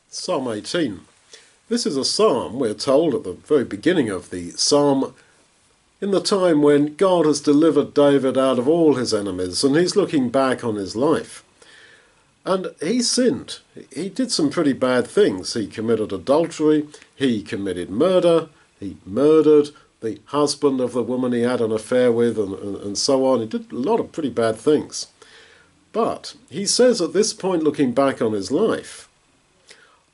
Psalm 18. This is a psalm, we're told at the very beginning of the psalm, in the time when God has delivered David out of all his enemies, and he's looking back on his life. And he sinned. He did some pretty bad things. He committed adultery, he committed murder, he murdered the husband of the woman he had an affair with, and so on. He did a lot of pretty bad things. But he says at this point, looking back on his life,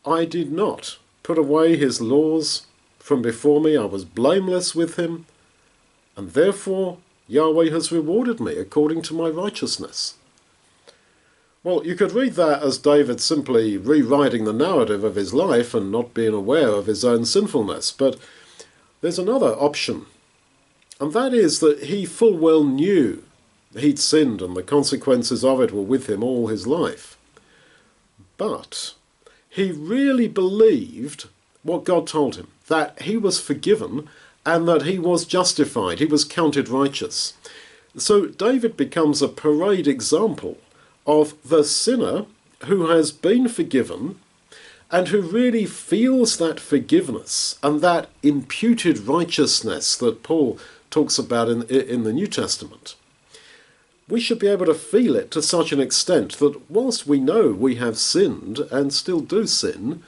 I did not put away his laws from before me. I was blameless with him, and therefore Yahweh has rewarded me according to my righteousness. Well, you could read that as David simply rewriting the narrative of his life and not being aware of his own sinfulness, but there's another option, and that is that he full well knew he'd sinned and the consequences of it were with him all his life. But he really believed what God told him, that he was forgiven and that he was justified, he was counted righteous. So David becomes a parade example of the sinner who has been forgiven and who really feels that forgiveness and that imputed righteousness that Paul talks about in the New Testament. We should be able to feel it to such an extent that whilst we know we have sinned and still do sin,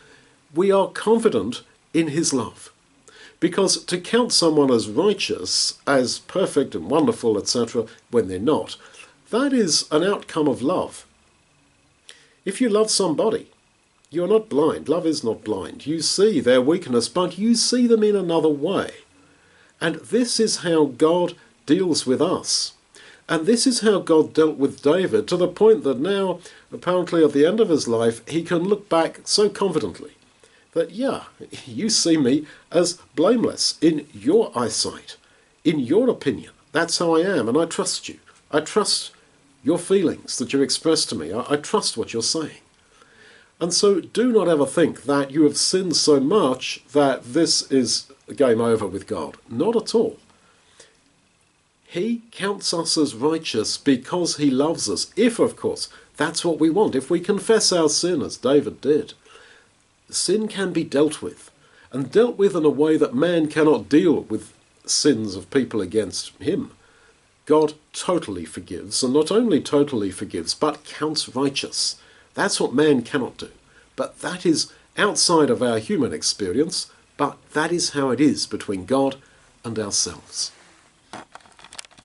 we are confident in his love. Because to count someone as righteous, as perfect and wonderful, etc., when they're not, that is an outcome of love. If you love somebody, you're not blind. Love is not blind. You see their weakness, but you see them in another way. And this is how God deals with us. And this is how God dealt with David, to the point that now, apparently at the end of his life, he can look back so confidently that, yeah, you see me as blameless in your eyesight, in your opinion. That's how I am, and I trust you. I trust your feelings that you express to me. I trust what you're saying. And so do not ever think that you have sinned so much that this is game over with God. Not at all. He counts us as righteous because he loves us. If, of course, that's what we want. If we confess our sin, as David did, sin can be dealt with, and dealt with in a way that man cannot deal with sins of people against him. God totally forgives, and not only totally forgives, but counts righteous. That's what man cannot do. But that is outside of our human experience, but that is how it is between God and ourselves.